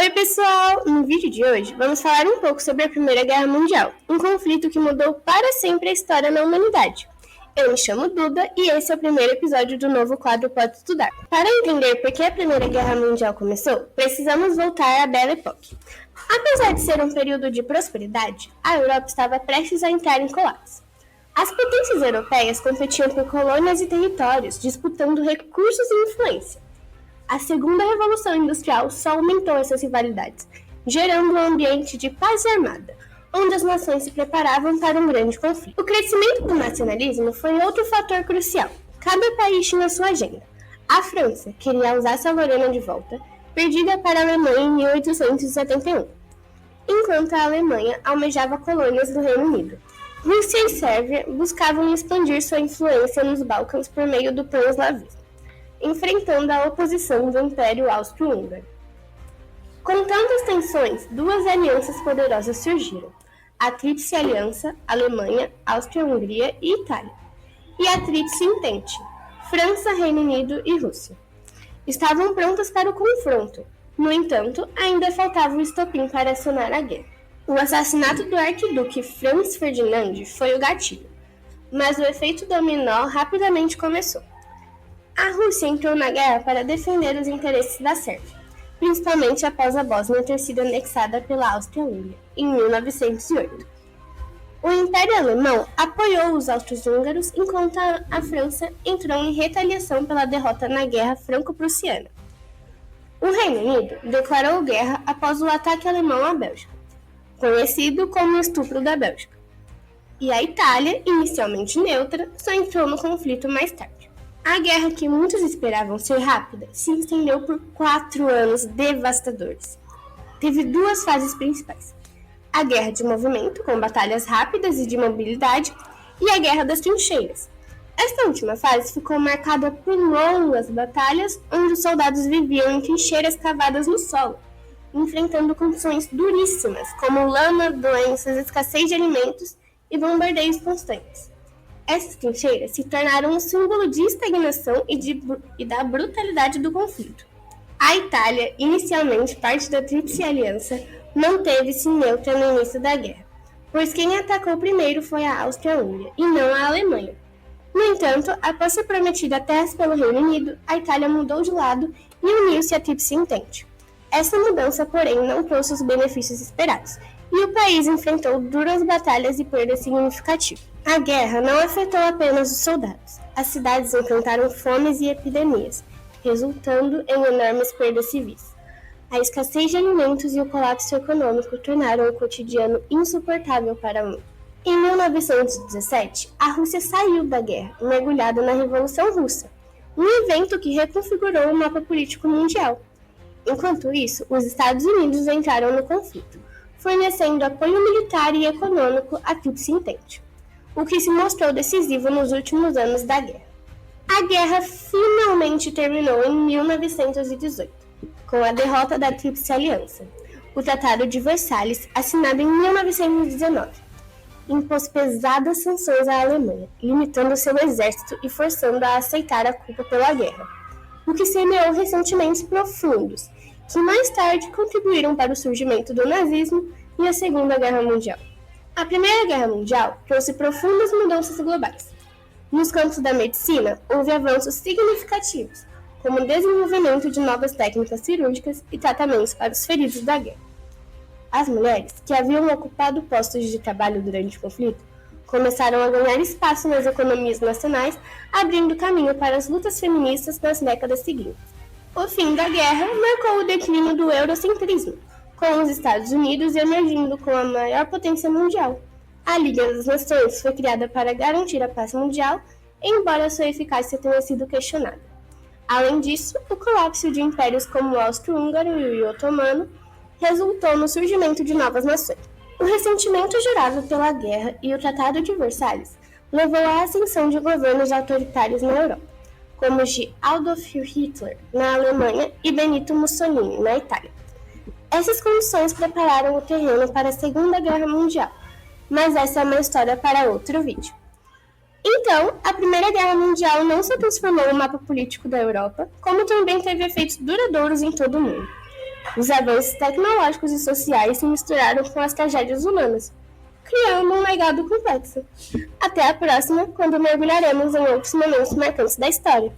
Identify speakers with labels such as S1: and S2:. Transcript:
S1: Oi pessoal! No vídeo de hoje vamos falar um pouco sobre a Primeira Guerra Mundial, um conflito que mudou para sempre a história da humanidade. Eu me chamo Duda e esse é o primeiro episódio do novo quadro Pode Estudar. Para entender por que a Primeira Guerra Mundial começou, precisamos voltar à Belle Époque. Apesar de ser um período de prosperidade, a Europa estava prestes a entrar em colapso. As potências europeias competiam por colônias e territórios, disputando recursos e influência. A Segunda Revolução Industrial só aumentou essas rivalidades, gerando um ambiente de paz armada, onde as nações se preparavam para um grande conflito. O crescimento do nacionalismo foi outro fator crucial. Cada país tinha sua agenda. A França queria Alsácia-Lorena de volta, perdida para a Alemanha em 1871, enquanto a Alemanha almejava colônias do Reino Unido. Rússia e Sérvia buscavam expandir sua influência nos Balcãs por meio do pan-eslavismo, enfrentando a oposição do Império Austro-Húngaro. Com tantas tensões, duas alianças poderosas surgiram: a Tríplice Aliança, Alemanha, Áustria-Hungria e Itália, e a Tríplice Entente, França, Reino Unido e Rússia. Estavam prontas para o confronto. No entanto, ainda faltava o estopim para acionar a guerra. O assassinato do arquiduque Franz Ferdinand foi o gatilho, mas o efeito dominó rapidamente começou. A Rússia entrou na guerra para defender os interesses da Sérvia, principalmente após a Bósnia ter sido anexada pela Áustria-Hungria, em 1908. O Império Alemão apoiou os austro-húngaros enquanto a França entrou em retaliação pela derrota na Guerra Franco-Prussiana. O Reino Unido declarou guerra após o ataque alemão à Bélgica, conhecido como o Estupro da Bélgica. E a Itália, inicialmente neutra, só entrou no conflito mais tarde. A guerra, que muitos esperavam ser rápida, se estendeu por 4 anos devastadores. Teve duas fases principais: a guerra de movimento, com batalhas rápidas e de mobilidade, e a guerra das trincheiras. Esta última fase ficou marcada por longas batalhas, onde os soldados viviam em trincheiras cavadas no solo, enfrentando condições duríssimas, como lama, doenças, escassez de alimentos e bombardeios constantes. Essas trincheiras se tornaram um símbolo de estagnação e da brutalidade do conflito. A Itália, inicialmente parte da Tríplice Aliança, manteve-se neutra no início da guerra, pois quem atacou primeiro foi a Áustria-Hungria e não a Alemanha. No entanto, após ser prometida terras pelo Reino Unido, a Itália mudou de lado e uniu-se à Tríplice Entente. Essa mudança, porém, não trouxe os benefícios esperados, e o país enfrentou duras batalhas e perdas significativas. A guerra não afetou apenas os soldados. As cidades enfrentaram fomes e epidemias, resultando em enormes perdas civis. A escassez de alimentos e o colapso econômico tornaram o cotidiano insuportável para muitos. Em 1917, a Rússia saiu da guerra, mergulhada na Revolução Russa, um evento que reconfigurou o mapa político mundial. Enquanto isso, os Estados Unidos entraram no conflito, fornecendo apoio militar e econômico à Tríplice Entente, o que se mostrou decisivo nos últimos anos da guerra. A guerra finalmente terminou em 1918, com a derrota da Tríplice Aliança. O Tratado de Versalhes, assinado em 1919, impôs pesadas sanções à Alemanha, limitando seu exército e forçando-a a aceitar a culpa pela guerra, o que semeou ressentimentos profundos, que mais tarde contribuíram para o surgimento do nazismo e a Segunda Guerra Mundial. A Primeira Guerra Mundial trouxe profundas mudanças globais. Nos campos da medicina, houve avanços significativos, como o desenvolvimento de novas técnicas cirúrgicas e tratamentos para os feridos da guerra. As mulheres, que haviam ocupado postos de trabalho durante o conflito, começaram a ganhar espaço nas economias nacionais, abrindo caminho para as lutas feministas nas décadas seguintes. O fim da guerra marcou o declínio do eurocentrismo, com os Estados Unidos emergindo como a maior potência mundial. A Liga das Nações foi criada para garantir a paz mundial, embora sua eficácia tenha sido questionada. Além disso, o colapso de impérios como o austro-húngaro e o otomano resultou no surgimento de novas nações. O ressentimento gerado pela guerra e o Tratado de Versalhes levou à ascensão de governos autoritários na Europa, como os de Adolf Hitler na Alemanha e Benito Mussolini na Itália. Essas condições prepararam o terreno para a Segunda Guerra Mundial, mas essa é uma história para outro vídeo. Então, a Primeira Guerra Mundial não só transformou o mapa político da Europa, como também teve efeitos duradouros em todo o mundo. Os avanços tecnológicos e sociais se misturaram com as tragédias humanas, criando um legado complexo. Até a próxima, quando mergulharemos em outros momentos marcantes da história.